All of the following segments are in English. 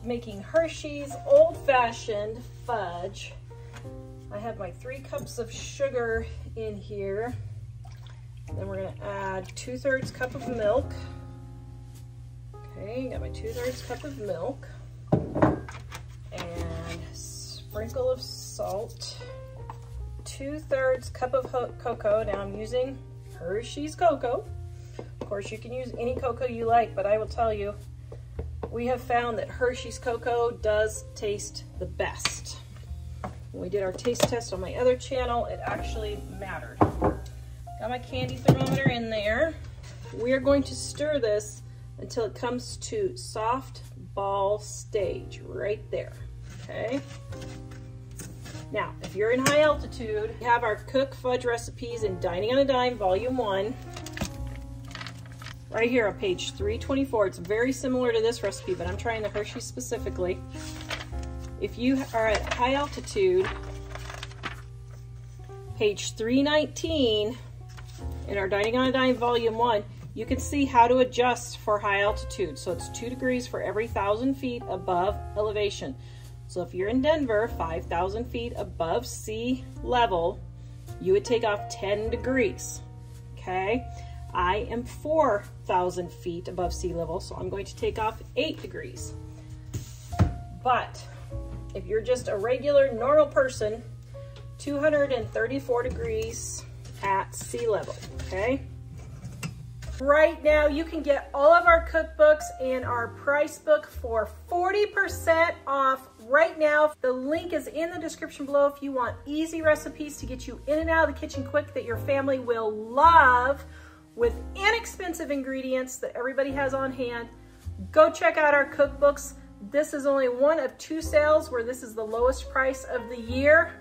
Making Hershey's old-fashioned fudge. I have my 3 cups of sugar in here. Then we're gonna add 2/3 cup of milk. Okay, got my 2/3 cup of milk. And sprinkle of salt. 2/3 cup of cocoa. Now I'm using Hershey's cocoa. Of course, you can use any cocoa you like, but I will tell you, we have found that Hershey's cocoa does taste the best. When we did our taste test on my other channel, it actually mattered. Got my candy thermometer in there. We are going to stir this until it comes to soft ball stage, right there, okay? Now, if you're in high altitude, we have our Cook Fudge recipes in Dining on a Dime, Volume 1. Right here on page 324. It's very similar to this recipe, but I'm trying the Hershey specifically. If you are at high altitude, page 319 in our Dining on a Dime Volume 1, you can see how to adjust for high altitude. So it's 2 degrees for every 1,000 feet above elevation. So if you're in Denver, 5,000 feet above sea level, you would take off 10 degrees, okay? I am 4,000 feet above sea level, so I'm going to take off 8 degrees. But if you're just a regular, normal person, 234 degrees at sea level, okay? Right now, you can get all of our cookbooks and our price book for 40% off right now. The link is in the description below if you want easy recipes to get you in and out of the kitchen quick that your family will love with inexpensive ingredients that everybody has on hand. Go check out our cookbooks. This is only one of 2 sales where this is the lowest price of the year.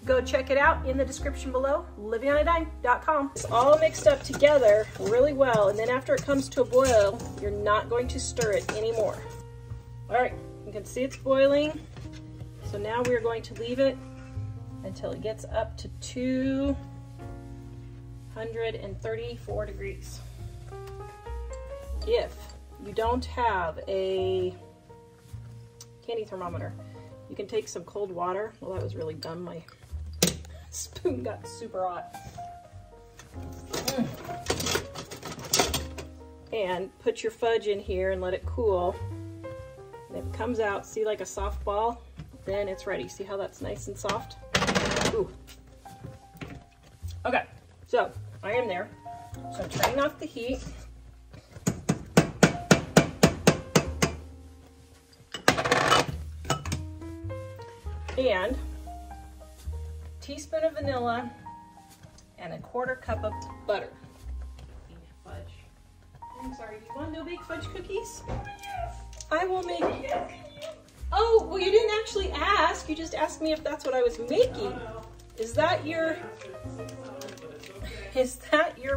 Go check it out in the description below, livingonadime.com. It's all mixed up together really well, and then after it comes to a boil, you're not going to stir it anymore. All right, you can see it's boiling. So now we're going to leave it until it gets up to 234 degrees. If you don't have a candy thermometer, you can take some cold water. Well, that was really dumb. My spoon got super hot. And put your fudge in here and let it cool. And if it comes out, see, like a soft ball, then it's ready. See how that's nice and soft? Ooh. Okay, so I am there. So I'm turning off the heat. And teaspoon of vanilla and a 1/4 cup of butter. Fudge. I'm sorry, do you want no-bake fudge cookies? Yes. I will make. Yes. Oh, well, you didn't actually ask. You just asked me if that's what I was making. Is that your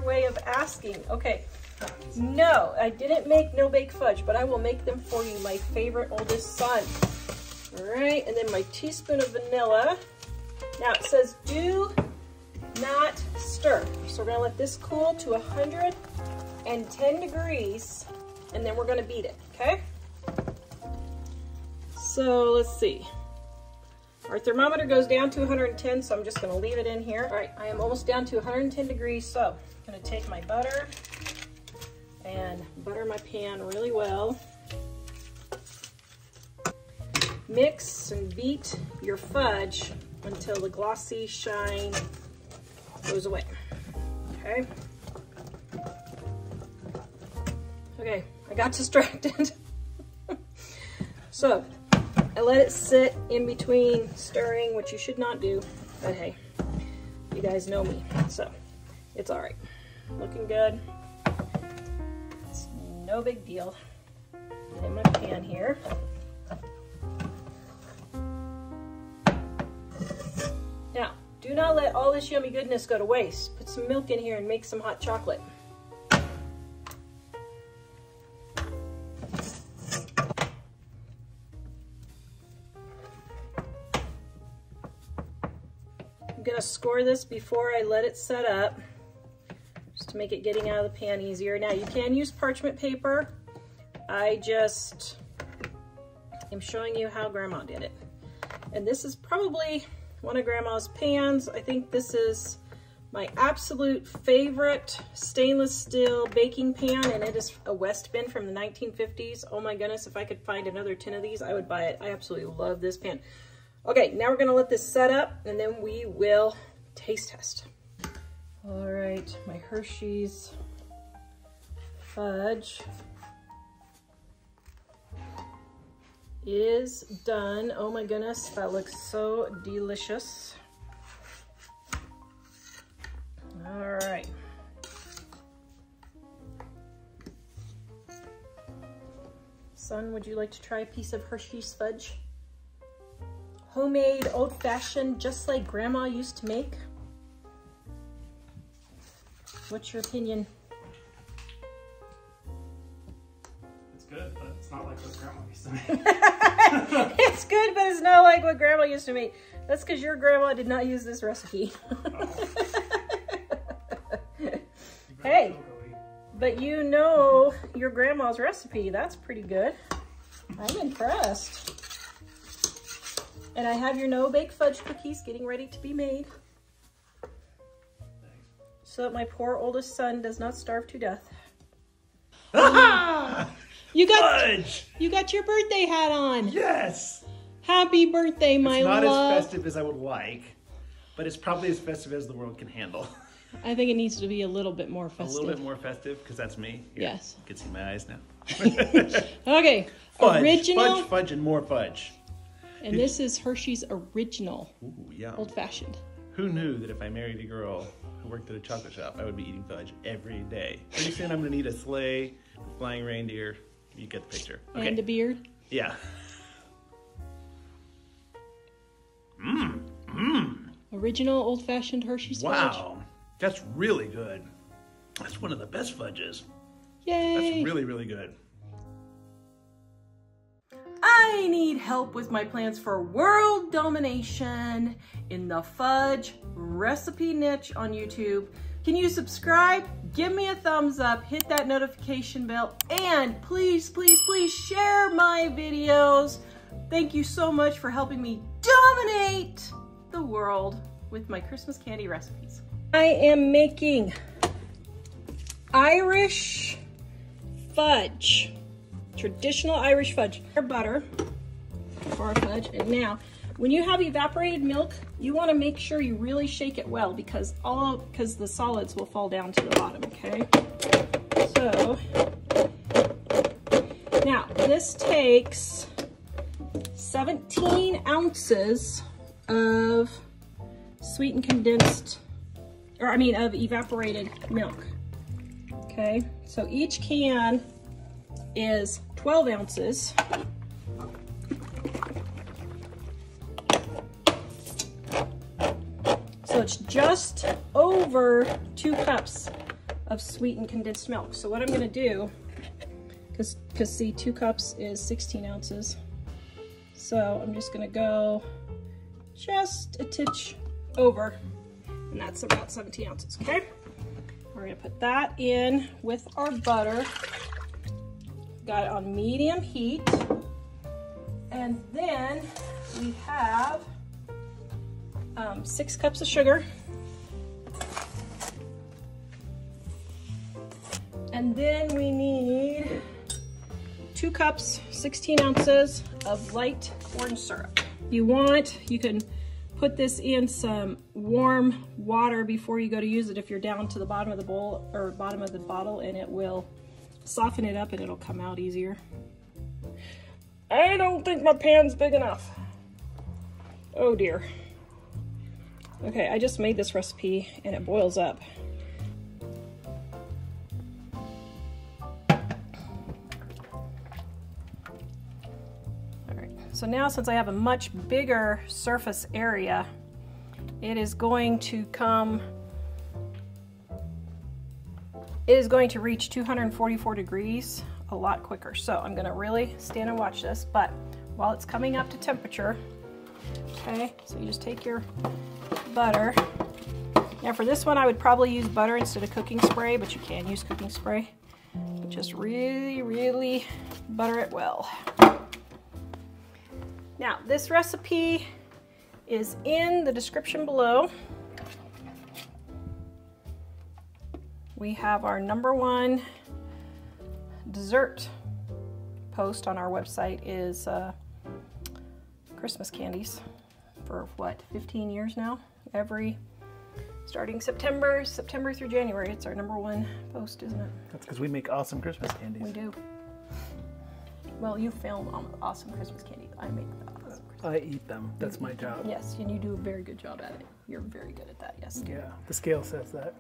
way of asking? Okay. No, I didn't make no-bake fudge, but I will make them for you, my favorite oldest son. All right, and then my teaspoon of vanilla. Now it says do not stir. So we're gonna let this cool to 110 degrees, and then we're gonna beat it, okay? So let's see. Our thermometer goes down to 110, so I'm just gonna leave it in here. All right, I am almost down to 110 degrees, so I'm gonna take my butter and butter my pan really well. Mix and beat your fudge until the glossy shine goes away, okay? Okay, I got distracted. So, I let it sit in between stirring, which you should not do, but hey, you guys know me, so it's all right. Looking good. It's no big deal. Get in my pan here. Now, do not let all this yummy goodness go to waste. Put some milk in here and make some hot chocolate. I'm gonna score this before I let it set up, just to make it getting out of the pan easier. Now, you can use parchment paper. I just I'm showing you how Grandma did it. And this is probably one of Grandma's pans. I think this is my absolute favorite stainless steel baking pan, and it is a Westbin from the 1950s. Oh my goodness, if I could find another 10 of these, I would buy it. I absolutely love this pan. Okay, now we're gonna let this set up and then we will taste test. All right, my Hershey's fudge is done. Oh my goodness, that looks so delicious. All right. Son, would you like to try a piece of Hershey's fudge? Homemade, old-fashioned, just like Grandma used to make. What's your opinion? It's good, but it's not like what Grandma used to make. It's good, but it's not like what Grandma used to make. That's because your grandma did not use this recipe. Oh. Hey, but you know your grandma's recipe. That's pretty good. I'm impressed. And I have your no-bake fudge cookies getting ready to be made, so that my poor oldest son does not starve to death. You got your birthday hat on. Yes. Happy birthday, my love. It's not as festive as I would like, but it's probably as festive as the world can handle. I think it needs to be a little bit more festive. A little bit more festive, because that's me. Here, yes. You can see my eyes now. Okay. Fudge, original. fudge, and more fudge. And this is Hershey's original. Ooh, yeah. Old-fashioned. Who knew that if I married a girl who worked at a chocolate shop, I would be eating fudge every day? Pretty soon I'm going to need a sleigh with flying reindeer. You get the picture. Okay. And a beard. Yeah. Original old-fashioned Hershey's fudge. Wow. That's really good. That's one of the best fudges. Yay. That's really, really good. I need help with my plans for world domination in the fudge recipe niche on YouTube. Can you subscribe? Give me a thumbs up, hit that notification bell, and please, please, please share my videos. Thank you so much for helping me dominate the world with my Christmas candy recipes. I am making Irish fudge. Traditional Irish fudge. Butter for our fudge. And now, when you have evaporated milk, you want to make sure you really shake it well, because the solids will fall down to the bottom, okay? So, now this takes 17 ounces of sweetened condensed, of evaporated milk. Okay, so each can is 12 ounces. So it's just over 2 cups of sweetened condensed milk. So what I'm gonna do, because see, 2 cups is 16 ounces. So I'm just gonna go just a titch over, and that's about 17 ounces, okay? We're gonna put that in with our butter. Got it on medium heat. And then we have 6 cups of sugar. And then we need 2 cups, 16 ounces of light corn syrup. If you want, you can put this in some warm water before you go to use it if you're down to the bottom of the bowl or bottom of the bottle, and it will soften it up and it'll come out easier. I don't think my pan's big enough. Oh dear. Okay, I just made this recipe and it boils up. Alright, so now since I have a much bigger surface area, it is going to reach 244 degrees a lot quicker. So I'm gonna really stand and watch this, but while it's coming up to temperature, okay, so you just take your butter. Now for this one, I would probably use butter instead of cooking spray, but you can use cooking spray. But just really, really butter it well. Now, this recipe is in the description below. We have our #1 dessert post on our website is Christmas candies for what, 15 years now? Starting September through January, it's our #1 post, isn't it? That's because we make awesome Christmas candies. We do. Well, you film awesome Christmas candies. I make the awesome Christmas. I eat them. That's my job. Yes, and you do a very good job at it. You're very good at that, yes. Yeah, the scale says that.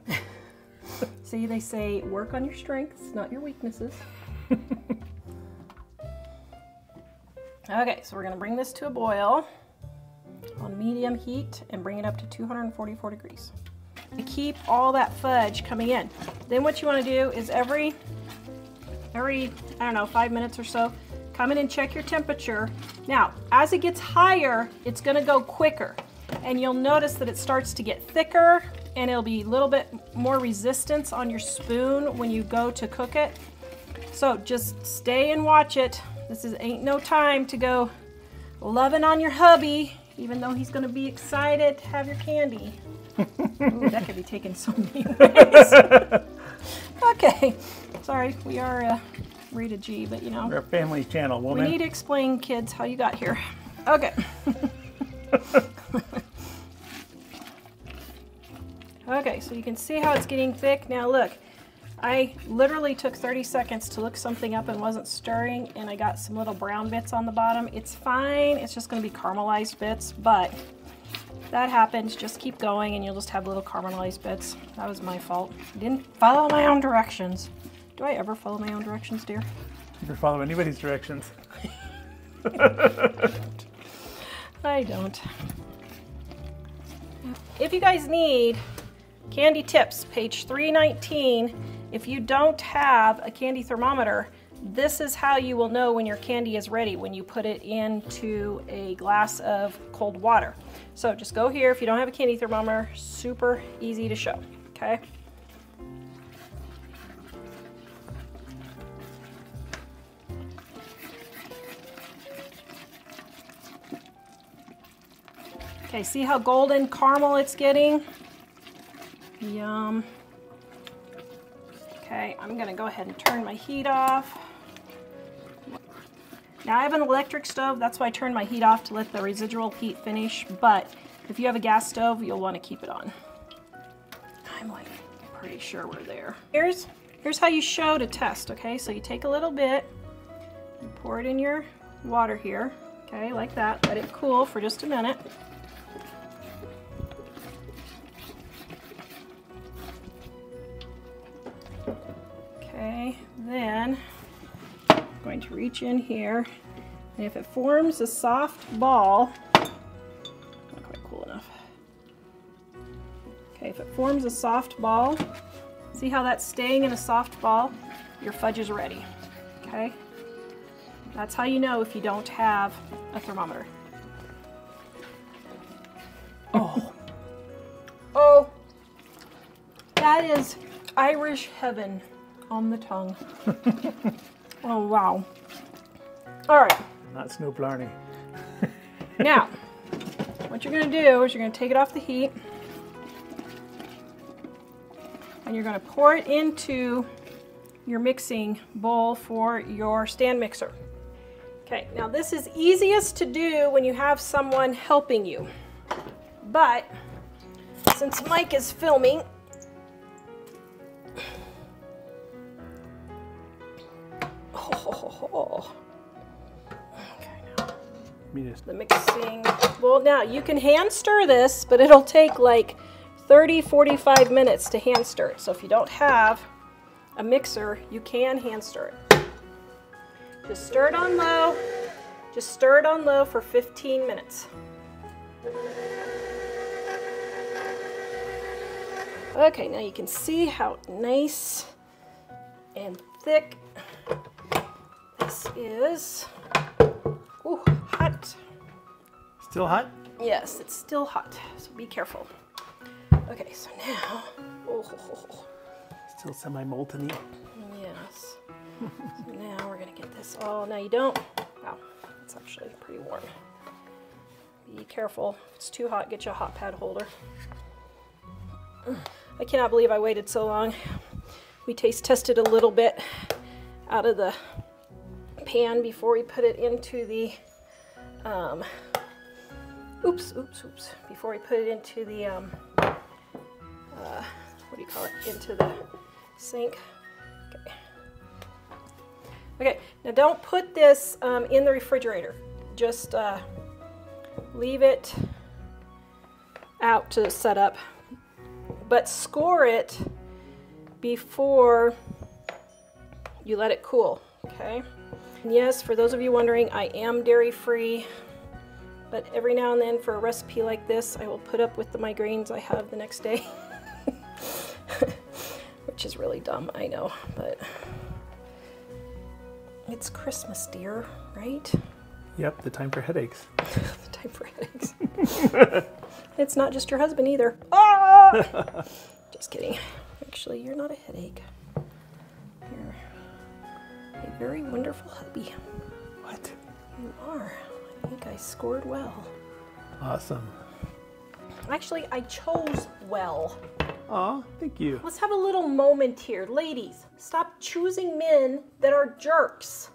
See, they say work on your strengths, not your weaknesses. Okay, so we're gonna bring this to a boil on medium heat and bring it up to 244 degrees. To keep all that fudge coming in. Then what you wanna do is every, I don't know, 5 minutes or so, come in and check your temperature. Now, as it gets higher, it's gonna go quicker. And you'll notice that it starts to get thicker and it'll be a little bit more resistance on your spoon when you go to cook it. So just stay and watch it. Ain't no time to go loving on your hubby, even though he's gonna be excited to have your candy. Ooh, that could be taken so many ways. Okay, sorry, we are rated G, but you know. We're a family channel, woman. We need to explain, kids, how you got here. Okay. Okay, so you can see how it's getting thick. Now look, I literally took 30 seconds to look something up and wasn't stirring, and I got some little brown bits on the bottom. It's fine, it's just gonna be caramelized bits, but that happens. Just keep going and you'll just have little caramelized bits. That was my fault. I didn't follow my own directions. Do I ever follow my own directions, dear? Never follow anybody's directions. I don't. If you guys need candy tips, page 319, if you don't have a candy thermometer, this is how you will know when your candy is ready, when you put it into a glass of cold water. So just go here. If you don't have a candy thermometer, super easy to show, okay? Okay, see how golden caramel it's getting? Yum. Okay, I'm gonna go ahead and turn my heat off. Now I have an electric stove, that's why I turned my heat off to let the residual heat finish, but if you have a gas stove, you'll want to keep it on. I'm like pretty sure we're there. Here's how you show to test, okay? So you take a little bit, you pour it in your water here, okay, like that. Let it cool for just a minute. Okay, then I'm going to reach in here, and if it forms a soft ball, not quite cool enough. Okay, if it forms a soft ball, see how that's staying in a soft ball? Your fudge is ready, okay? That's how you know if you don't have a thermometer. Oh. Oh, that is Irish heaven on the tongue. Oh, wow. All right. Not Snow Blarney. Now, what you're going to do is you're going to take it off the heat and you're going to pour it into your mixing bowl for your stand mixer. Okay, now this is easiest to do when you have someone helping you. But since Mike is filming, the mixing, well, now you can hand stir this, but it'll take like 30-45 minutes to hand stir it. So if you don't have a mixer, you can hand stir it. Just stir it on low. Just stir it on low for 15 minutes. Okay, now you can see how nice and thick this is. Ooh, hot. Still hot? Yes, it's still hot, so be careful. Okay, so now, Still semi-molten-y. Yes. So now we're gonna get this all, now you don't, wow, It's actually pretty warm. Be careful. If it's too hot, get you a hot pad holder. I cannot believe I waited so long. We taste tested a little bit out of the pan before we put it into the, before we put it into the, what do you call it, into the sink. Okay. Okay, now don't put this in the refrigerator. Just leave it out to set up, but score it before you let it cool, okay? And yes, for those of you wondering, I am dairy-free, but every now and then for a recipe like this, I will put up with the migraines I have the next day. Which is really dumb, I know, but it's Christmas, dear, right? Yep, the time for headaches. The time for headaches. It's not just your husband either. Ah! Just kidding. Actually, you're not a headache. You're a very wonderful hubby. What? You are. I think I scored well. Awesome. Actually, I chose well. Aw, thank you. Let's have a little moment here. Ladies, stop choosing men that are jerks.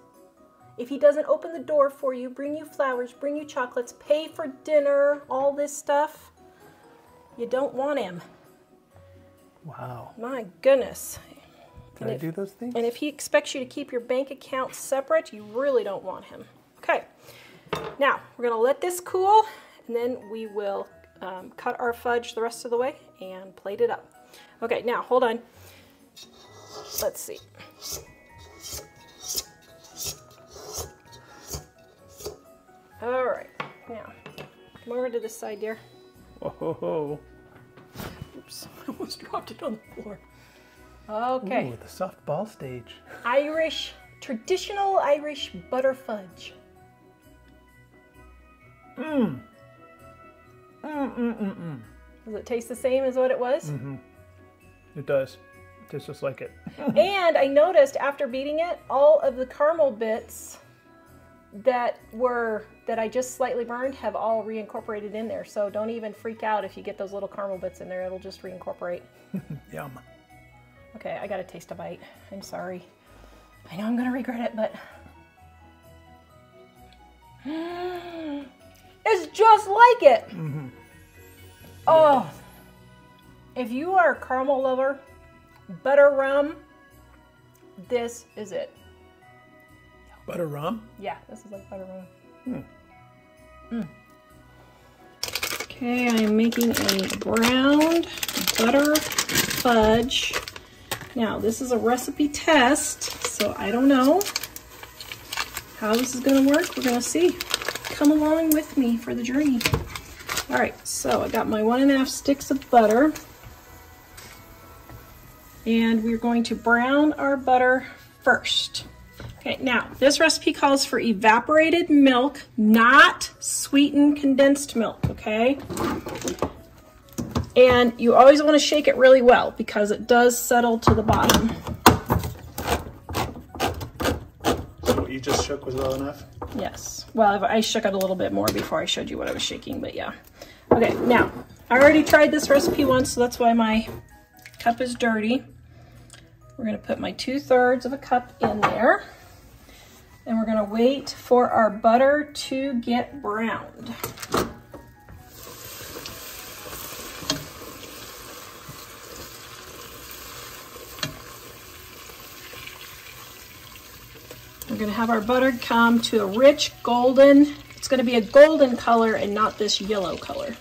If he doesn't open the door for you, bring you flowers, bring you chocolates, pay for dinner, all this stuff, you don't want him. Wow. My goodness. Did I do those things? And if he expects you to keep your bank account separate, you really don't want him. Okay, now we're gonna let this cool, and then we will cut our fudge the rest of the way and plate it up. Okay, now hold on. Let's see. All right, now come over to this side, dear. Whoa, ho, ho. Oops, I almost dropped it on the floor. Okay. Ooh, the soft ball stage. Traditional Irish butter fudge. Mmm. Does it taste the same as what it was? Mm-hmm. It does. It tastes just like it. And I noticed after beating it, all of the caramel bits that I just slightly burned have all reincorporated in there. So don't even freak out if you get those little caramel bits in there. It'll just reincorporate. Yum. Okay, I gotta taste a bite. I'm sorry. I know I'm gonna regret it, but it's just like it. Mm-hmm. Oh, if you are a caramel lover, butter rum, this is it. Butter rum? Yeah, this is like butter rum. Hmm. Okay, I am making a browned butter fudge. Now, this is a recipe test, so I don't know how this is going to work. We're going to see. Come along with me for the journey. All right, so I got my 1½ sticks of butter, and we're going to brown our butter first. Okay, now this recipe calls for evaporated milk, not sweetened condensed milk, okay? And you always want to shake it really well because it does settle to the bottom. So what you just shook was well enough? Yes. Well, I shook it a little bit more before I showed you what I was shaking, but yeah. Okay, now, I already tried this recipe once, so that's why my cup is dirty. We're going to put my 2/3 of a cup in there. And we're going to wait for our butter to get browned. We're going to have our butter come to a rich golden, it's going to be a golden color and not this yellow color.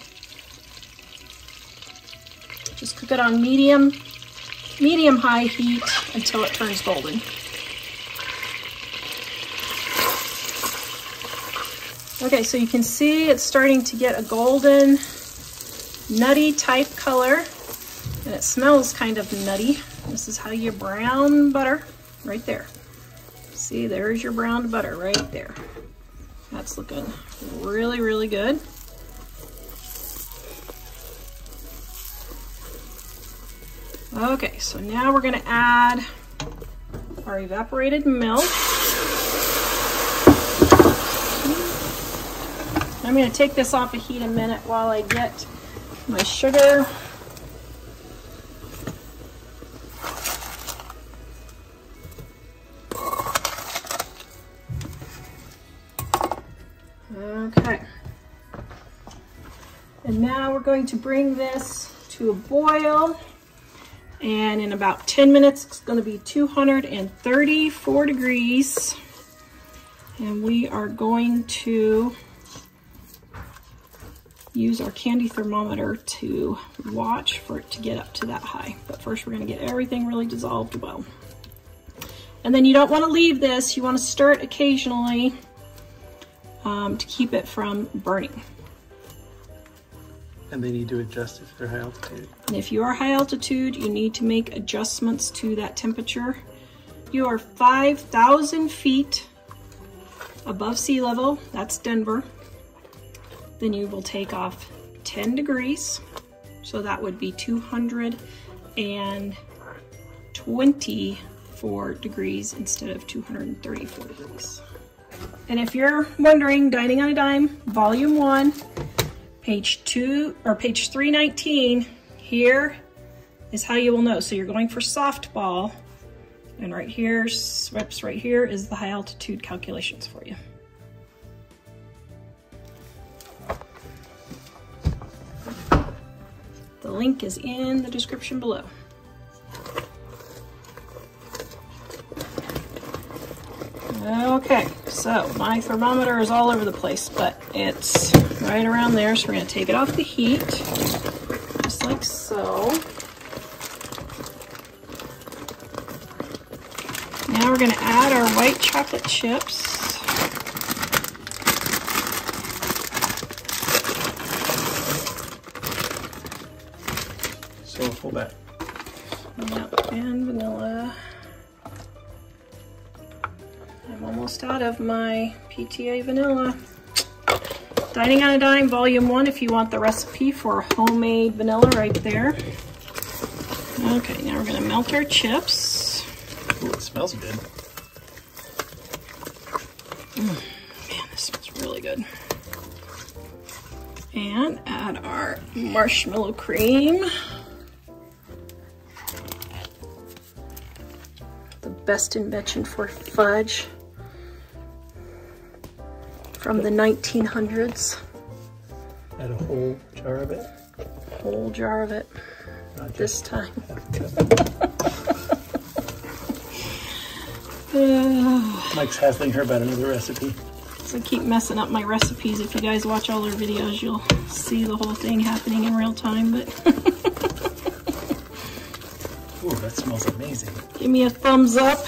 Just cook it on medium-high heat until it turns golden. Okay, so you can see it's starting to get a golden, nutty type color, and it smells kind of nutty. This is how you brown butter, right there. See, there's your browned butter right there. That's looking really, really good. Okay, so now we're gonna add our evaporated milk. I'm going to take this off of heat a minute while I get my sugar. Okay. And now we're going to bring this to a boil. And in about 10 minutes, it's going to be 234 degrees. And we are going to use our candy thermometer to watch for it to get up to that high. But first we're going to get everything really dissolved well. And then you don't want to leave this. You want to stir it occasionally to keep it from burning. And they need to adjust if they're high altitude. And if you are high altitude, you need to make adjustments to that temperature. You are 5,000 feet above sea level, that's Denver. Then you will take off 10 degrees. So that would be 224 degrees instead of 234 degrees. And if you're wondering, Dining on a Dime, Volume 1, page 2 or page 319, here is how you will know. So you're going for softball, and right here, sweeps right here is the high altitude calculations for you. The link is in the description below. Okay, so my thermometer is all over the place, but it's right around there, so we're going to take it off the heat, just like so. Now we're going to add our white chocolate chips. So full back. Yep, and vanilla. I'm almost out of my PTA vanilla. Dining on a Dime, Volume 1, if you want the recipe for homemade vanilla right there. Okay, now we're going to melt our chips. Ooh, it smells good. Man, this smells really good. And add our marshmallow cream. The best invention for fudge from the 1900s. Add a whole jar of it. Whole jar of it. Not This just time. Mike's hassling her about another recipe. So I keep messing up my recipes. If you guys watch all our videos, you'll see the whole thing happening in real time. But Ooh, that smells amazing. give me a thumbs up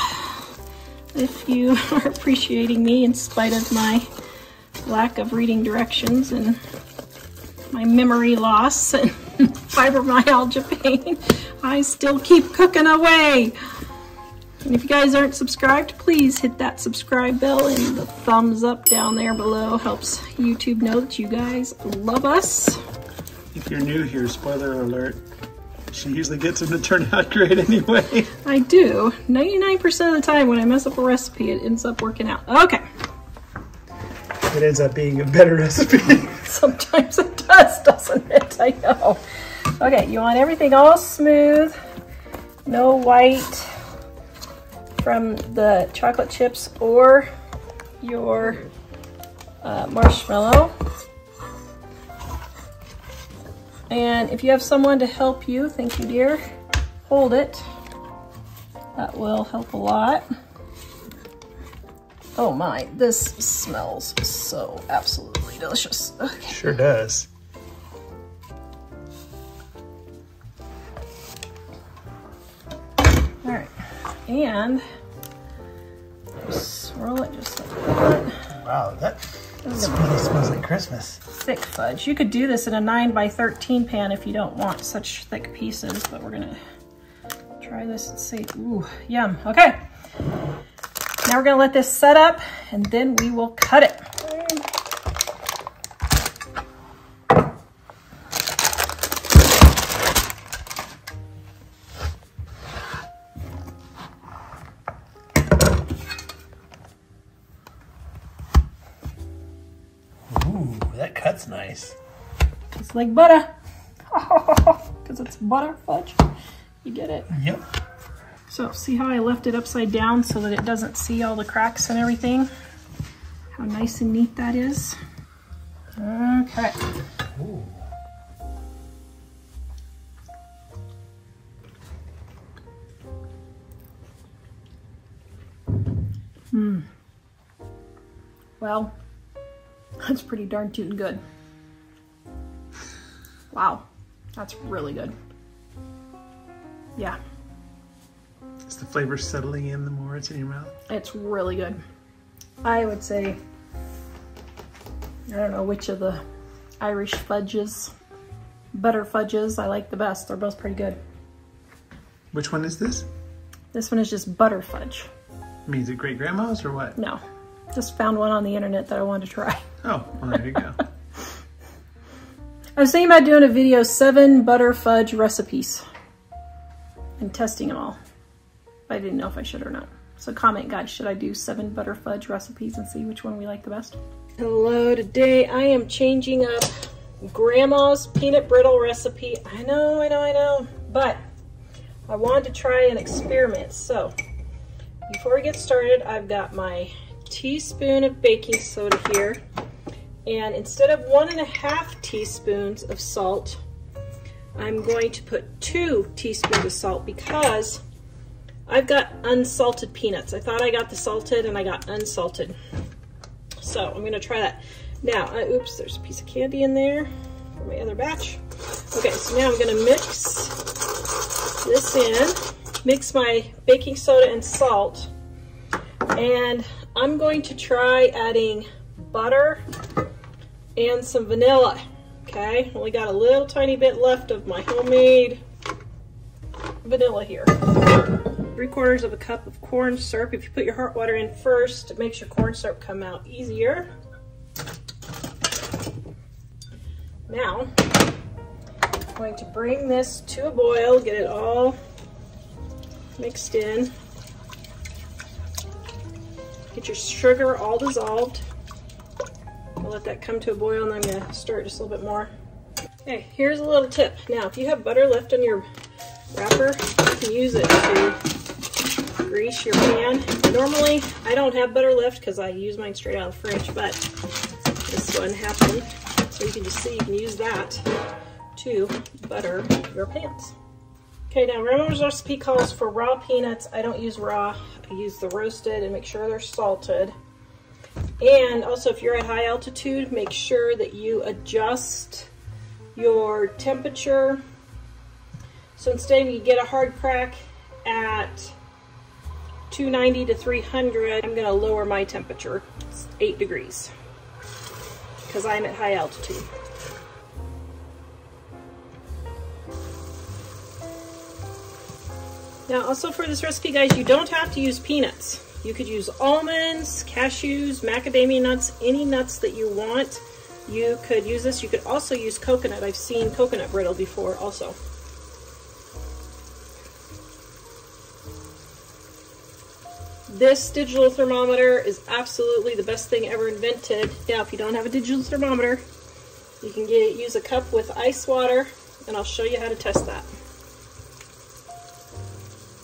if you are appreciating me in spite of my lack of reading directions and my memory loss and fibromyalgia pain. I still keep cooking away. And if you guys aren't subscribed, please hit that subscribe bell, and the thumbs up down there below helps YouTube know that you guys love us. If you're new here, spoiler alert, she usually gets them to turn out great anyway. I do. 99% of the time when I mess up a recipe, it ends up working out. Okay. It ends up being a better recipe. Sometimes it does, doesn't it? I know. Okay, you want everything all smooth, no white from the chocolate chips or your marshmallow. And if you have someone to help you, thank you dear, hold it. That will help a lot. Oh my, this smells so absolutely delicious. Okay. Sure does. All right, and swirl it just like that. Wow, that really smells like Christmas. Thick fudge. You could do this in a 9x13 pan if you don't want such thick pieces, but we're gonna try this and see. Ooh, yum. Okay. Now we're gonna let this set up and then we will cut it. Ooh, that cut's nice. It's like butter. Because it's butter fudge. You get it? Yep. So see how I left it upside down so that it doesn't see all the cracks and everything? How nice and neat that is. Okay. Ooh. Well, that's pretty darn tootin' good. Wow, that's really good. Yeah, Is the flavor settling in the more it's in your mouth? it's really good. I would say, I don't know which of the Irish fudges, butter fudges I like the best. They're both pretty good. Which one is this? This one is just butter fudge. I mean, is it great grandma's or what? No, just found one on the internet that I wanted to try. Oh, well, there you go. I was thinking about doing a video, 7 butter fudge recipes and testing them all. But I didn't know if I should or not. So comment, guys, should I do 7 butter fudge recipes and see which one we like the best? Hello, today I am changing up Grandma's peanut brittle recipe. I know, but I wanted to try an experiment. So before we get started, I've got my teaspoon of baking soda here. And instead of 1.5 teaspoons of salt, I'm going to put 2 teaspoons of salt because I've got unsalted peanuts. I thought I got the salted and I got unsalted. So I'm gonna try that. Now, oops, there's a piece of candy in there for my other batch. Okay, so now I'm gonna mix this in, mix my baking soda and salt, and I'm going to try adding butter and some vanilla. Okay, only got a little tiny bit left of my homemade vanilla here. 3/4 cup of corn syrup. If you put your hot water in first, it makes your corn syrup come out easier. Now, I'm going to bring this to a boil, get it all mixed in. Get your sugar all dissolved. I'll let that come to a boil and I'm going to stir it just a little bit more. Okay, here's a little tip. Now, if you have butter left on your wrapper, you can use it to grease your pan. Normally, I don't have butter left because I use mine straight out of the fridge, but this one happened. So you can just see you can use that to butter your pans. Okay, now Grandma's recipe calls for raw peanuts. I don't use raw. I use the roasted and make sure they're salted. And also, if you're at high altitude, make sure that you adjust your temperature. So instead you get a hard crack at 290 to 300, I'm going to lower my temperature. It's 8 degrees because I'm at high altitude. Now also for this recipe, guys, you don't have to use peanuts. You could use almonds, cashews, macadamia nuts, any nuts that you want. You could use this. You could also use coconut. I've seen coconut brittle before also. This digital thermometer is absolutely the best thing ever invented. Now, if you don't have a digital thermometer, you can use a cup with ice water, and I'll show you how to test that.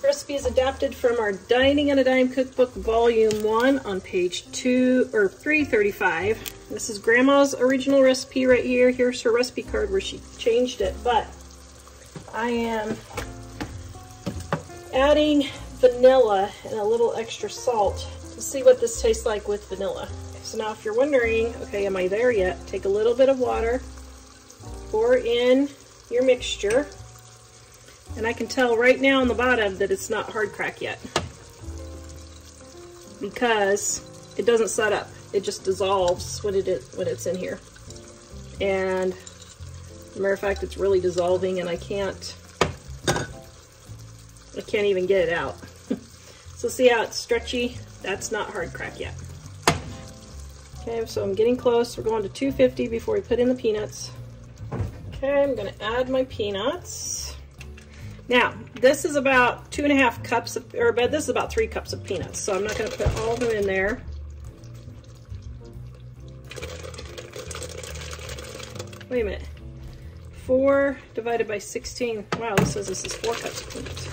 Recipe is adapted from our Dining on a Dime Cookbook Volume 1 on page 335. This is Grandma's original recipe right here. Here's her recipe card where she changed it, but I am adding vanilla and a little extra salt to see what this tastes like with vanilla. So now if you're wondering, okay, am I there yet? Take a little bit of water, pour in your mixture, and I can tell right now on the bottom that it's not hard crack yet because it doesn't set up. It just dissolves when it's in here. And as a matter of fact, it's really dissolving and I can't even get it out. So see how it's stretchy? That's not hard crack yet. Okay, so I'm getting close. We're going to 250 before we put in the peanuts. Okay, I'm gonna add my peanuts. Now, this is about 2.5 cups of, this is about 3 cups of peanuts, so I'm not gonna put all of them in there. Wait a minute. 4 divided by 16. Wow, this says this is 4 cups of peanuts.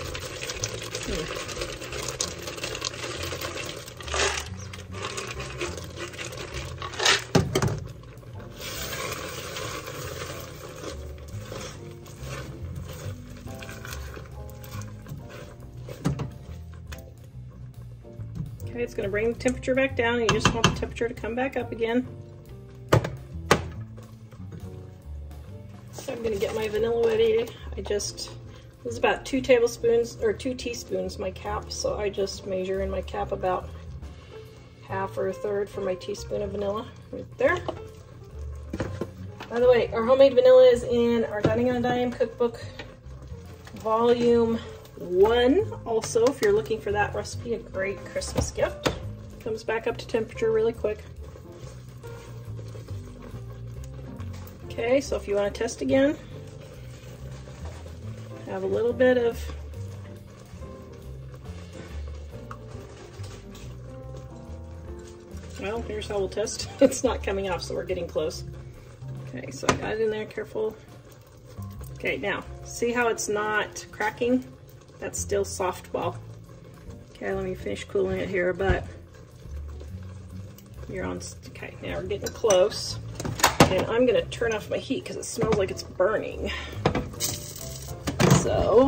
Okay, it's going to bring the temperature back down, and you just want the temperature to come back up again. So I'm going to get my vanilla ready. This is about 2 tablespoons or 2 teaspoons my cap, so I just measure in my cap about 1/2 or 1/3 for my teaspoon of vanilla right there. By the way, our homemade vanilla is in our Dining on a Dime cookbook volume 1. Also, if you're looking for that recipe, a great Christmas gift. Comes back up to temperature really quick. Okay, so if you want to test again, have a little bit of well, here's how we'll test. It's not coming off, so we're getting close. Okay, so I got it in there, careful. Okay, now, see how it's not cracking? That's still soft ball. Okay, let me finish cooling it here, but you're on, okay, now we're getting close. And I'm gonna turn off my heat because it smells like it's burning. So,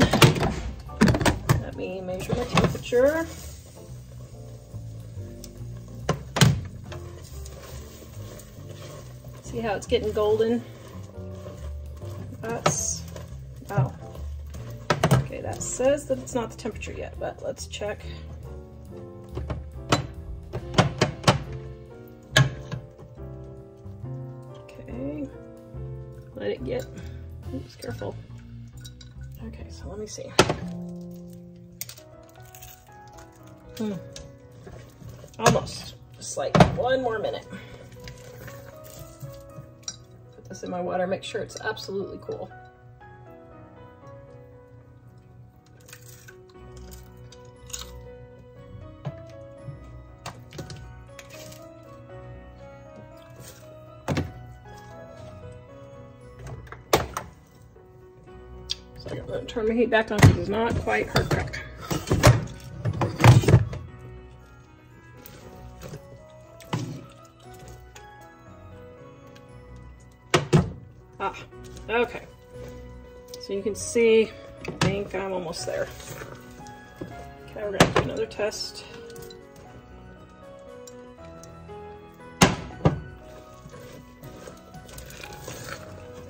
let me measure my temperature. See how it's getting golden? That's, oh. Okay, that says that it's not the temperature yet, but let's check. Okay, let it get, oops, careful. Okay, so let me see. Almost, just like 1 more minute. Put this in my water, make sure it's absolutely cool. So I'm going to turn my heat back on because it's not quite hard crack. Ah, okay. So you can see, I think I'm almost there. Okay, we're going to do another test. I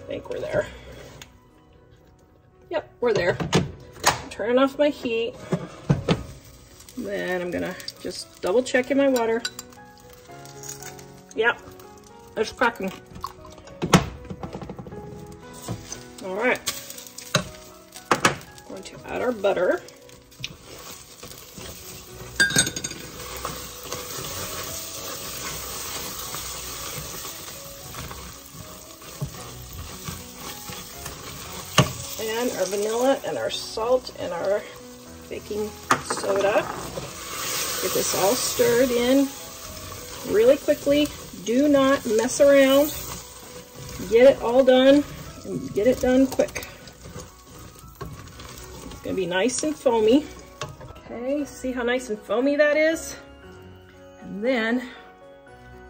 think we're there. Yep, we're there. I'm turning off my heat. Then I'm gonna just double check in my water. Yep, it's cracking. All right, going to add our butter. And our vanilla and our salt and our baking soda. Get this all stirred in really quickly. Do not mess around. Get it all done and get it done quick. It's gonna be nice and foamy. Okay, see how nice and foamy that is? And then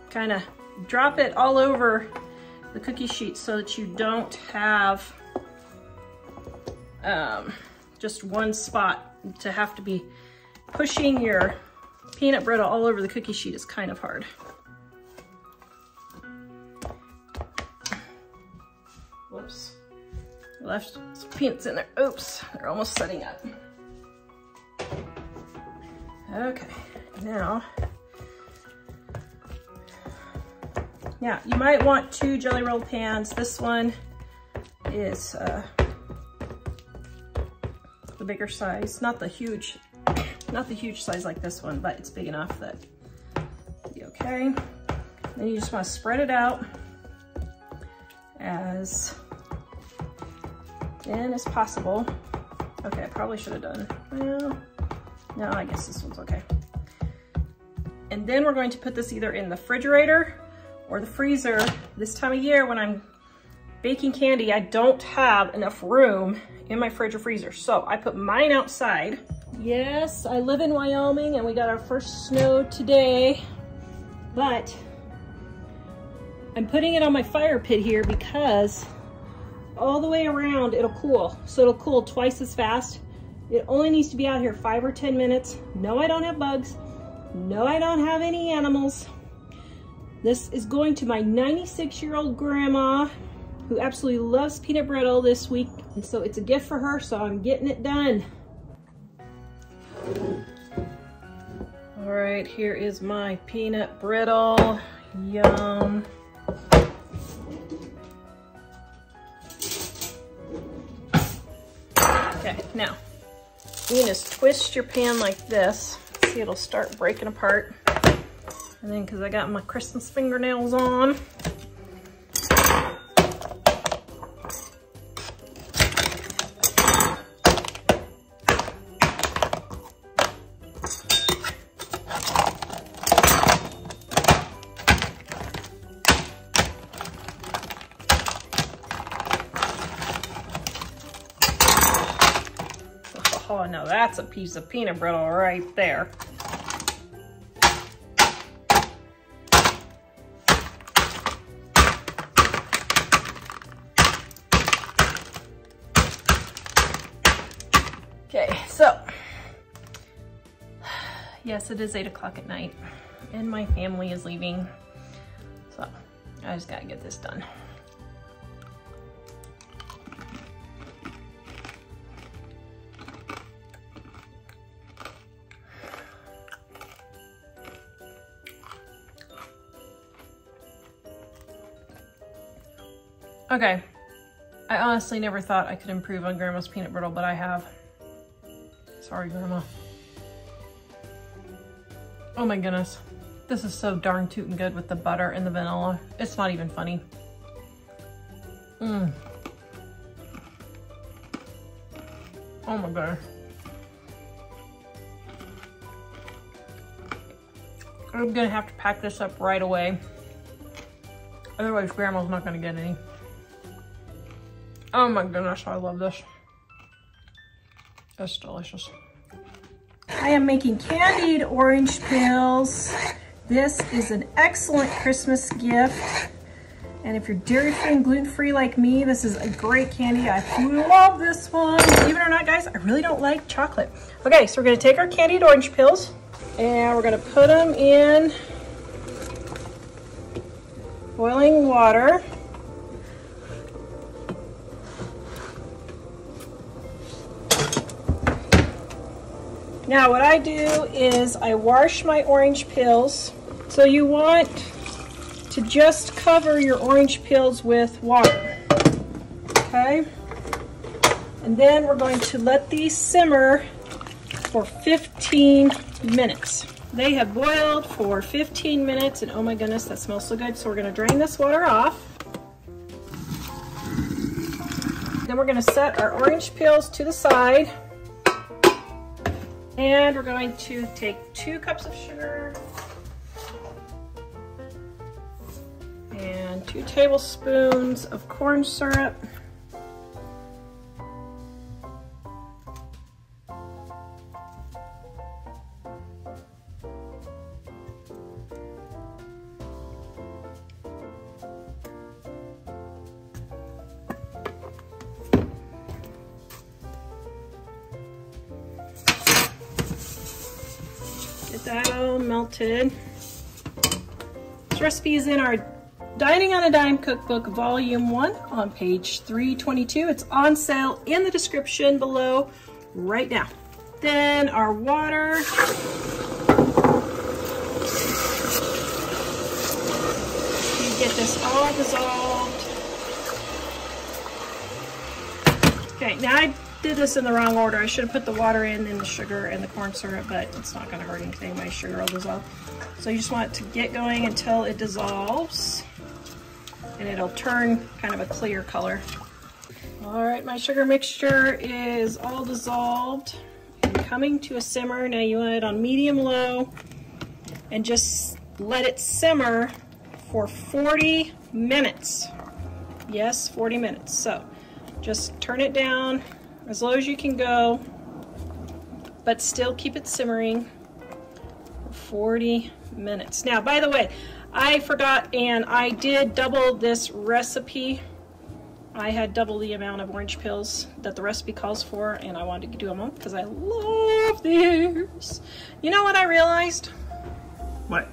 kind of drop it all over the cookie sheet so that you don't have just one spot. To have to be pushing your peanut brittle all over the cookie sheet is kind of hard. Whoops, I left some peanuts in there. Oops, they're almost setting up. Okay, now, yeah, you might want 2 jelly roll pans. This one is the bigger size, not the huge size like this one, but it's big enough that it'll be okay. Then you just want to spread it out as thin as possible. Okay, I probably should have done, well, no, I guess this one's okay. And then we're going to put this either in the refrigerator or the freezer. This time of year when I'm baking candy, I don't have enough room in my fridge or freezer, so I put mine outside. Yes, I live in Wyoming and we got our first snow today, but I'm putting it on my fire pit here because all the way around it'll cool. So it'll cool twice as fast. It only needs to be out here 5 or 10 minutes. No, I don't have bugs. No, I don't have any animals. This is going to my 96-year-old grandma who absolutely loves peanut brittle this week. And so it's a gift for her, so I'm getting it done. All right, here is my peanut brittle. Yum. Okay, now you just twist your pan like this. See, it'll start breaking apart. And then, because I got my Christmas fingernails on, oh, now that's a piece of peanut brittle right there. Okay, so, yes, it is 8 o'clock at night and my family is leaving. So, I just gotta get this done. Okay, I honestly never thought I could improve on Grandma's peanut brittle, but I have. Sorry, Grandma. Oh my goodness. This is so darn tootin' good with the butter and the vanilla. It's not even funny. Oh my god. I'm gonna have to pack this up right away. Otherwise, Grandma's not gonna get any. Oh my goodness, I love this. It's delicious. I am making candied orange peels. This is an excellent Christmas gift. And if you're dairy-free and gluten-free like me, this is a great candy. I love this one. Believe it or not, guys, I really don't like chocolate. Okay, so we're gonna take our candied orange peels and we're gonna put them in boiling water. Now what I do is I wash my orange peels. So you want to just cover your orange peels with water, okay? And then we're going to let these simmer for 15 minutes. They have boiled for 15 minutes and oh my goodness, that smells so good. So we're gonna drain this water off. Then we're gonna set our orange peels to the side. And we're going to take 2 cups of sugar and 2 tablespoons of corn syrup. Get that all melted. This recipe is in our Dining on a Dime Cookbook Volume 1 on page 322. It's on sale in the description below right now. Then our water. You get this all dissolved. Okay, now I did this in the wrong order. I should have put the water in and the sugar and the corn syrup, but it's not going to hurt anything. My sugar will dissolve. So you just want it to get going until it dissolves and it'll turn kind of a clear color. All right, my sugar mixture is all dissolved and coming to a simmer. Now you want it on medium-low and just let it simmer for 40 minutes. Yes, 40 minutes. So just turn it down as low as you can go, but still keep it simmering for 40 minutes. Now, by the way, I forgot, and I did double this recipe. I had double the amount of orange peels that the recipe calls for, and I wanted to do them all because I love these. You know what I realized? What?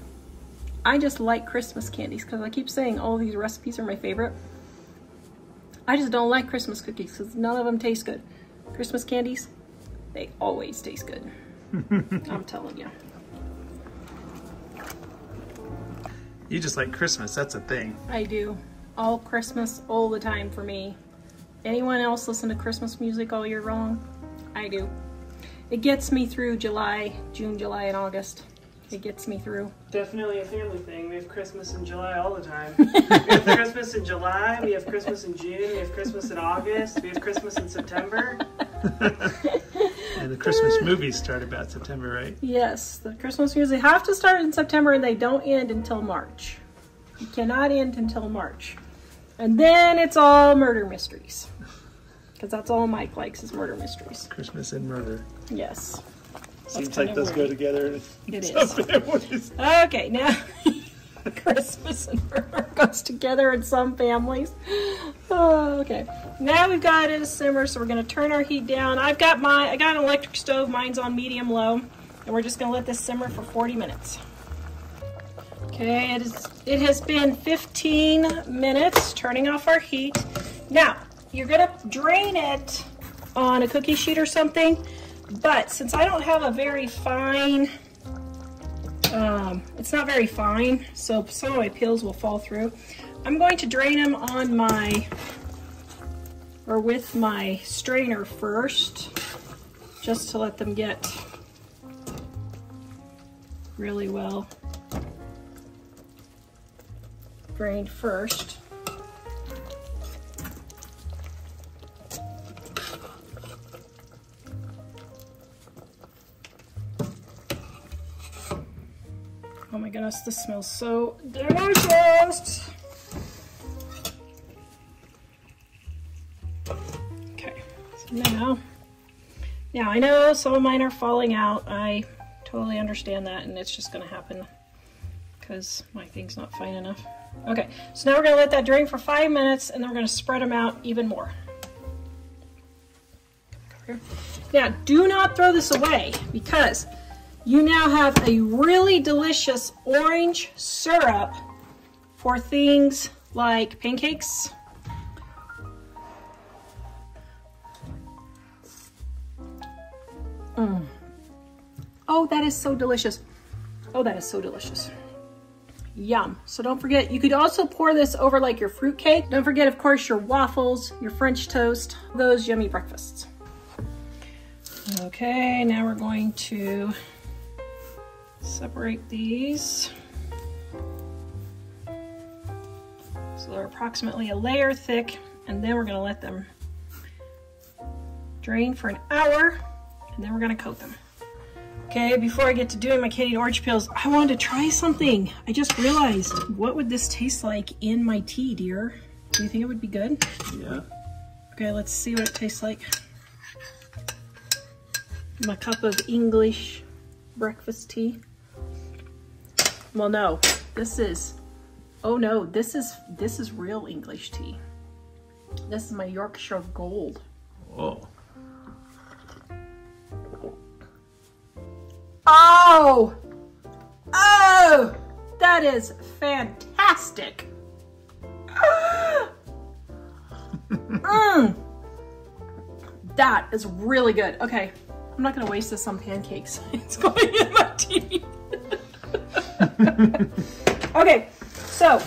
I just like Christmas candies because I keep saying all these recipes are my favorite. I just don't like Christmas cookies because none of them taste good. Christmas candies, they always taste good. I'm telling you. You just like Christmas, that's a thing. I do. All Christmas, all the time for me. Anyone else listen to Christmas music all year long? I do. It gets me through July, June, July, and August. It gets me through. Definitely a family thing. We have Christmas in July all the time. We have Christmas in July, we have Christmas in June, we have Christmas in August, we have Christmas in September. And the Christmas movies start about September, right? Yes, the Christmas music have to start in September and they don't end until March. You cannot end until March. And then it's all murder mysteries. Because that's all Mike likes is murder mysteries. Christmas and murder. Yes. Seems like those go together. It is. Okay, now Christmas and murder goes together in some families. Oh, okay. Now we've got it a simmer, so we're going to turn our heat down. I got an electric stove. Mine's on medium low, and we're just going to let this simmer for 40 minutes. Okay, it has been 15 minutes. Turning off our heat. Now you're going to drain it on a cookie sheet or something. But since I don't have a very fine, it's not very fine, so some of my peels will fall through. I'm going to drain them on with my strainer first, just to let them get really well drained first. Oh my goodness, this smells so delicious! Okay, so now I know some of mine are falling out. I totally understand that, and it's just gonna happen because my thing's not fine enough. Okay, so now we're gonna let that drain for 5 minutes, and then we're gonna spread them out even more. Now, do not throw this away because you now have a really delicious orange syrup for things like pancakes. Oh, that is so delicious. Oh, that is so delicious. Yum. So don't forget, you could also pour this over like your fruit cake. Don't forget, of course, your waffles, your French toast, those yummy breakfasts. Okay, now we're going to separate these. So they're approximately a layer thick, and then we're going to let them drain for an hour, and then we're going to coat them. Okay, before I get to doing my candied orange peels, I wanted to try something. I just realized, what would this taste like in my tea, dear? Do you think it would be good? Yeah. Okay, let's see what it tastes like. My cup of English breakfast tea. Well, no, this is, oh no, this is real English tea. This is my Yorkshire Gold. Whoa. Oh! Oh! That is fantastic! That is really good. Okay, I'm not gonna waste this on pancakes. It's going in my tea. Okay, so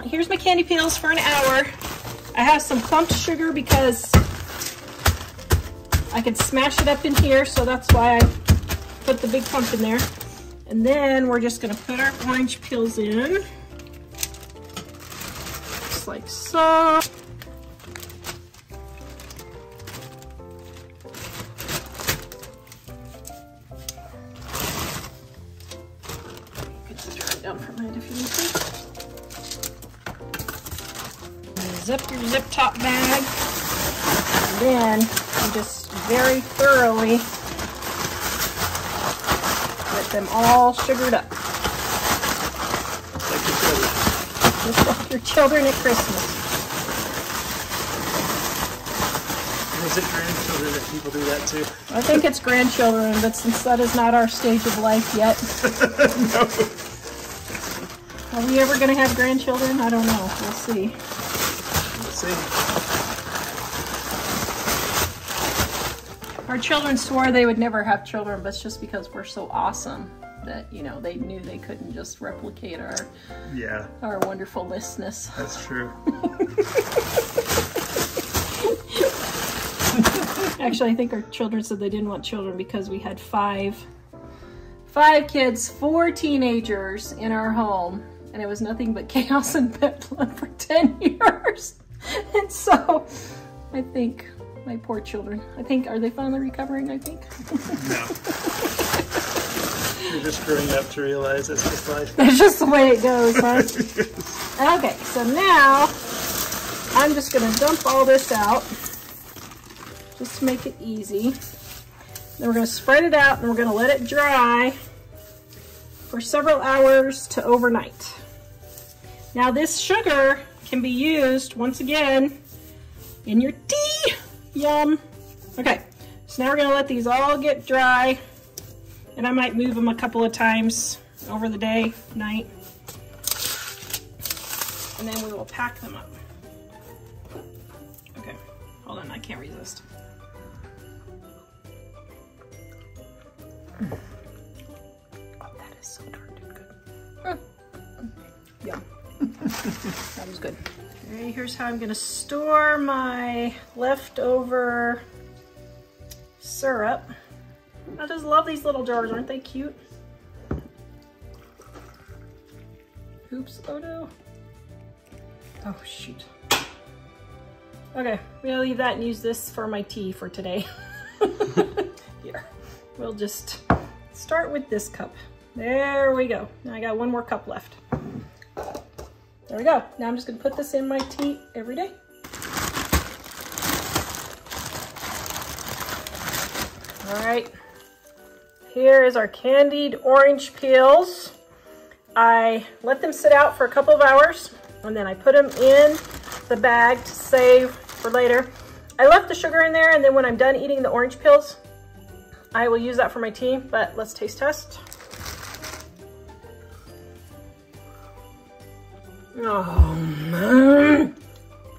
here's my candy peels for an hour. I have some clumped sugar because I can smash it up in here, so that's why I put the big clump in there. And then we're just gonna put our orange peels in. Just like so. Down for a minute if you need to. zip your zip top bag. And then you just very thoroughly get them all sugared up. Like your children. Just like your children at Christmas. And is it grandchildren that people do that too? I think it's grandchildren, but since that is not our stage of life yet. No. Are we ever going to have grandchildren? I don't know. We'll see. Let's see. Our children swore they would never have children, but it's just because we're so awesome that, you know, they knew they couldn't just replicate Yeah, our wonderfulness. that's true. Actually, I think our children said they didn't want children because we had five kids, 4 teenagers in our home, and it was nothing but chaos and bedlam for 10 years. And so I think my poor children, are they finally recovering, I think? No. You're just growing up to realize it's just life. That's just the way it goes, huh? Okay, so now I'm just gonna dump all this out just to make it easy. Then we're gonna spread it out and we're gonna let it dry for several hours to overnight. Now this sugar can be used, once again, in your tea. Yum. Okay, so now we're gonna let these all get dry, and I might move them a couple of times over the day, night, and then we will pack them up. Okay, hold on, I can't resist. Oh, that is so darn good. Yum. That was good. Okay, here's how I'm gonna store my leftover syrup. I just love these little jars, aren't they cute? Oops, oh no. Oh shoot. Okay, we're gonna leave that and use this for my tea for today. Here, we'll just start with this cup. There we go. Now I got one more cup left. There we go. Now I'm just gonna put this in my tea every day. All right, here is our candied orange peels. I let them sit out for a couple of hours and then I put them in the bag to save for later. I left the sugar in there, and then when I'm done eating the orange peels, I will use that for my tea, but let's taste test. Oh man.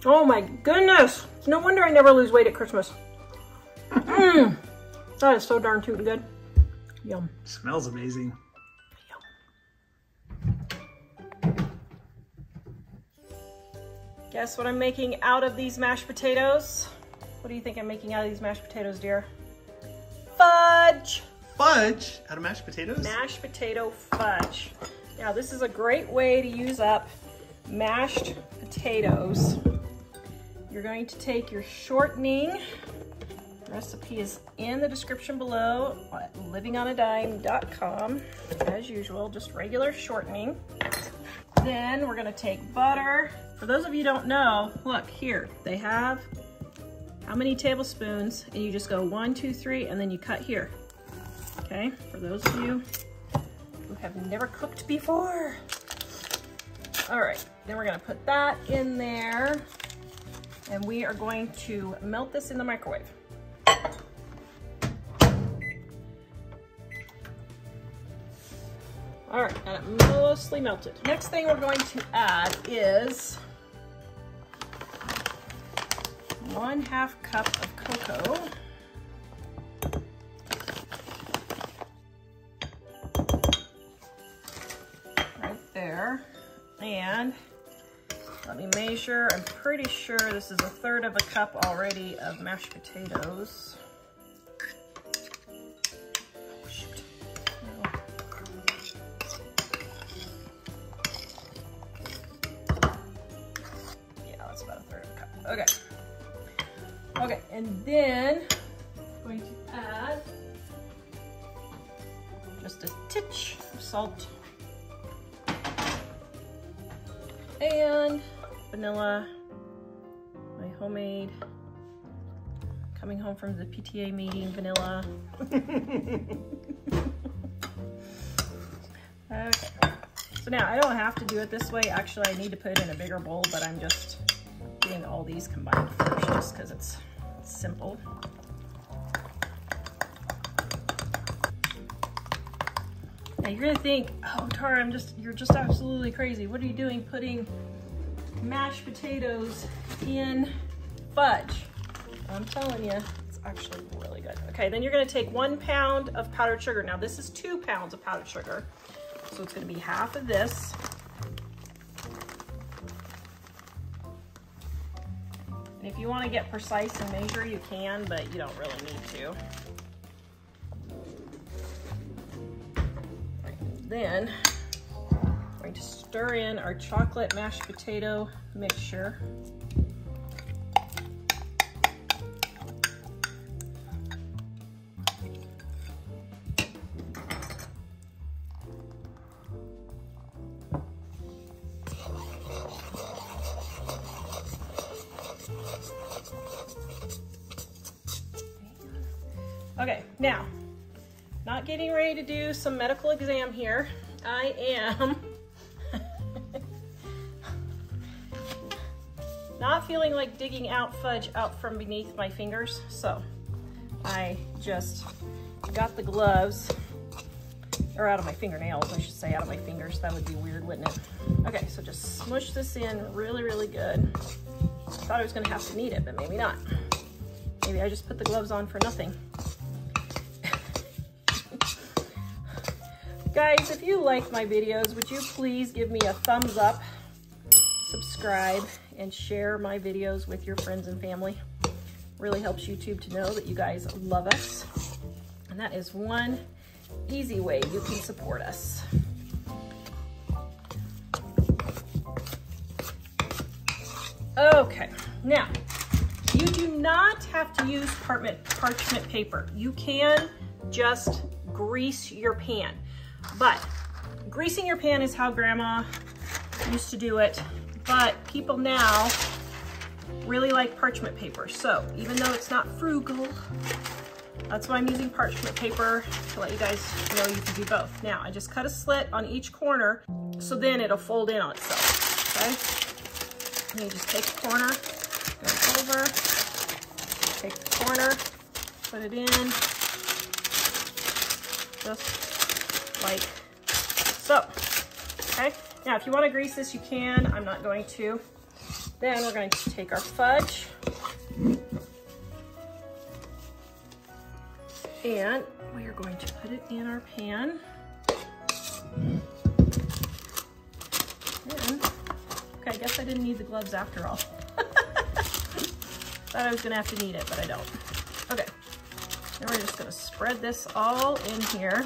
Oh my goodness. No wonder I never lose weight at Christmas. That is so darn tootin' good. Yum. Smells amazing. Guess what I'm making out of these mashed potatoes? What do you think I'm making out of these mashed potatoes, dear? Fudge! Fudge out of mashed potatoes? Mashed potato fudge. Now this is a great way to use up mashed potatoes. You're going to take your shortening. The recipe is in the description below at livingonadime.com. As usual, just regular shortening. Then we're gonna take butter. For those of you who don't know, look here, they have how many tablespoons, and you just go 1, 2, 3, and then you cut here. Okay, for those of you who have never cooked before. All right, then we're gonna put that in there, and we are going to melt this in the microwave. All right, and it mostly melted. Next thing we're going to add is 1/2 cup of cocoa. Right there. And let me measure. I'm pretty sure this is 1/3 of a cup already of mashed potatoes. Okay. Okay, and then I'm going to add just a titch of salt and vanilla homemade, coming home from the PTA meeting, vanilla. Okay, so now I don't have to do it this way. Actually, I need to put it in a bigger bowl, but I'm just doing all these combined first just because it's simple. Now you're gonna think, oh Tara, you're just absolutely crazy. What are you doing putting mashed potatoes in fudge? I'm telling you, it's actually really good. Okay, then you're gonna take 1 pound of powdered sugar. Now this is 2 pounds of powdered sugar. So it's gonna be half of this. And if you wanna get precise and measure, you can, but you don't really need to. Then we're going to stir in our chocolate mashed potato mixture. Okay, now, not getting ready to do some medical exam here. I am not feeling like digging out fudge out from beneath my fingers, so I just got the gloves, or out of my fingernails, I should say, out of my fingers. That would be weird, wouldn't it? Okay, so just smush this in really, really good. I thought I was gonna have to knead it, but maybe not. Maybe I just put the gloves on for nothing. Guys, if you like my videos, would you please give me a thumbs up, subscribe, and share my videos with your friends and family. Really helps YouTube to know that you guys love us. And that is one easy way you can support us. Okay, now, you do not have to use parchment paper. You can just grease your pan. But greasing your pan is how Grandma used to do it, but people now really like parchment paper. So even though it's not frugal, that's why I'm using parchment paper, to let you guys know you can do both. Now I just cut a slit on each corner, so then it'll fold in on itself, okay? And you just take the corner, go over, take the corner, put it in, just like so. Okay, now if you want to grease this, you can. I'm not going to. Then we're going to take our fudge and we are going to put it in our pan. And, okay, I guess I didn't need the gloves after all. Thought I was gonna have to need it, but I don't. Okay, then we're just gonna spread this all in here.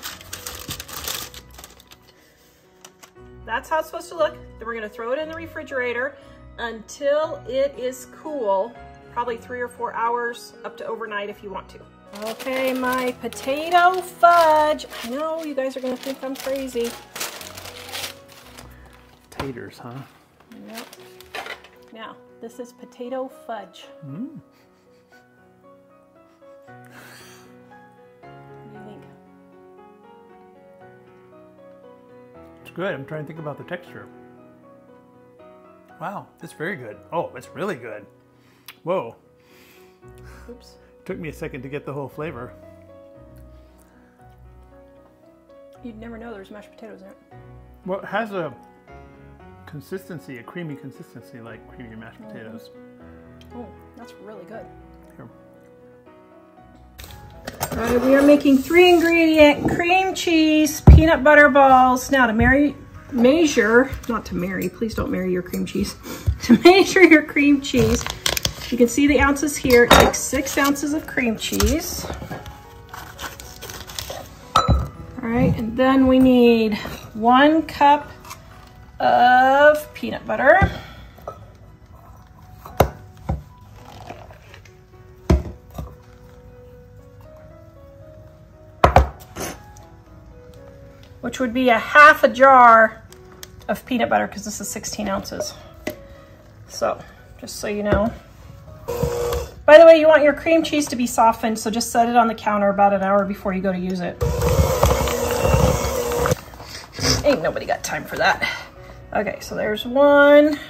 That's how it's supposed to look. Then we're gonna throw it in the refrigerator until it is cool, probably 3 or 4 hours, up to overnight if you want to. Okay, my potato fudge. I know you guys are gonna think I'm crazy. Taters, huh? Yep. Now, this is potato fudge. Mm. What do you think? It's good. I'm trying to think about the texture. Wow, it's very good. Oh, it's really good. Whoa. Oops. Took me a second to get the whole flavor. You'd never know there's mashed potatoes in it. Well, it has a consistency, a creamy consistency like creamy mashed potatoes. Oh, that's really good. Here. All right, we are making 3-ingredient cream cheese peanut butter balls. Now to measure, not to marry, please don't marry your cream cheese. To measure your cream cheese, you can see the ounces here. It takes 6 ounces of cream cheese. All right, and then we need 1 cup of peanut butter. Which would be a half a jar of peanut butter because this is 16 ounces. So, just so you know. By the way, you want your cream cheese to be softened, so just set it on the counter about an hour before you go to use it. Ain't nobody got time for that. Okay, so there's 1,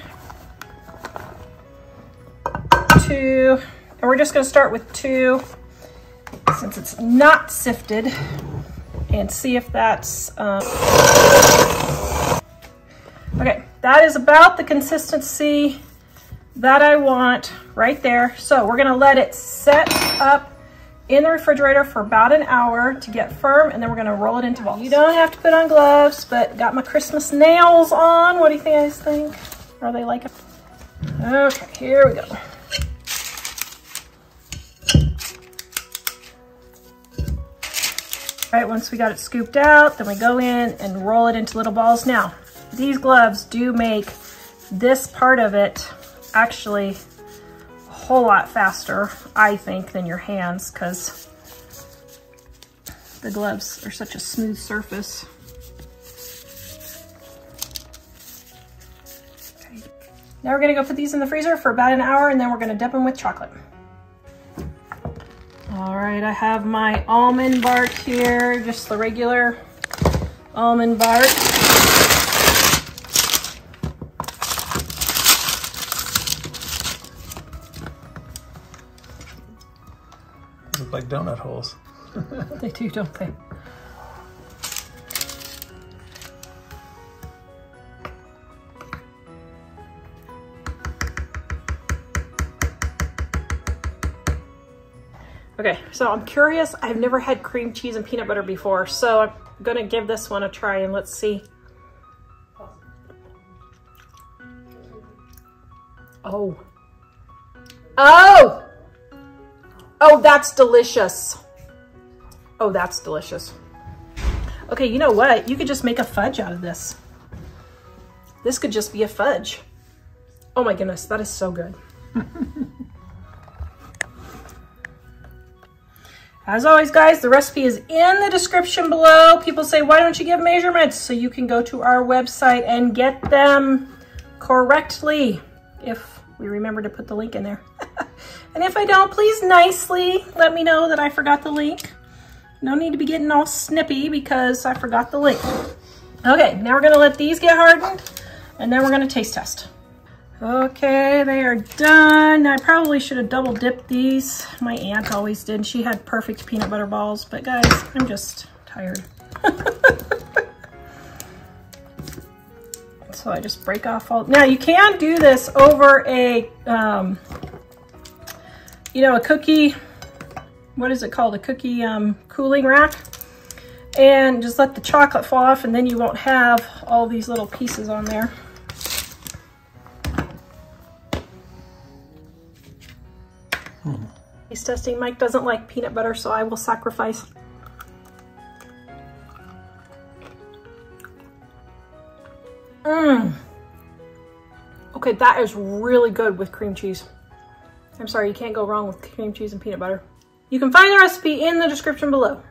2, and we're just gonna start with 2 since it's not sifted and see if that's, okay, that is about the consistency that I want right there. So we're gonna let it set up in the refrigerator for about an hour to get firm, and then we're gonna roll it into balls. You don't have to put on gloves, but got my Christmas nails on. What do you guys think? Are they like it? Okay, here we go. All right, once we got it scooped out, then we go in and roll it into little balls. Now, these gloves do make this part of it actually a whole lot faster, I think, than your hands, because the gloves are such a smooth surface. Okay. Now we're gonna go put these in the freezer for about an hour, and then we're gonna dip them with chocolate. All right, I have my almond bark here, just the regular almond bark. Look like donut holes. They do, don't they? Okay, so I'm curious. I've never had cream cheese and peanut butter before, so I'm gonna give this one a try and let's see. Oh. Oh! Oh, that's delicious. Oh, that's delicious. Okay, you know what? You could just make a fudge out of this. This could just be a fudge. Oh my goodness, that is so good. As always, guys, the recipe is in the description below. People say, why don't you give measurements? So you can go to our website and get them correctly, if we remember to put the link in there. And if I don't, please nicely let me know that I forgot the link. No need to be getting all snippy because I forgot the link. Okay, now we're gonna let these get hardened, and then we're gonna taste test. Okay, they are done. I probably should have double dipped these. My aunt always did. She had perfect peanut butter balls, but guys, I'm just tired. So I just break off all. Now you can do this over a, you know, a cookie, what is it called? A cookie cooling rack. And just let the chocolate fall off, and then you won't have all these little pieces on there. Taste testing. Mike doesn't like peanut butter, so I will sacrifice. Okay, that is really good with cream cheese. I'm sorry, you can't go wrong with cream cheese and peanut butter. You can find the recipe in the description below.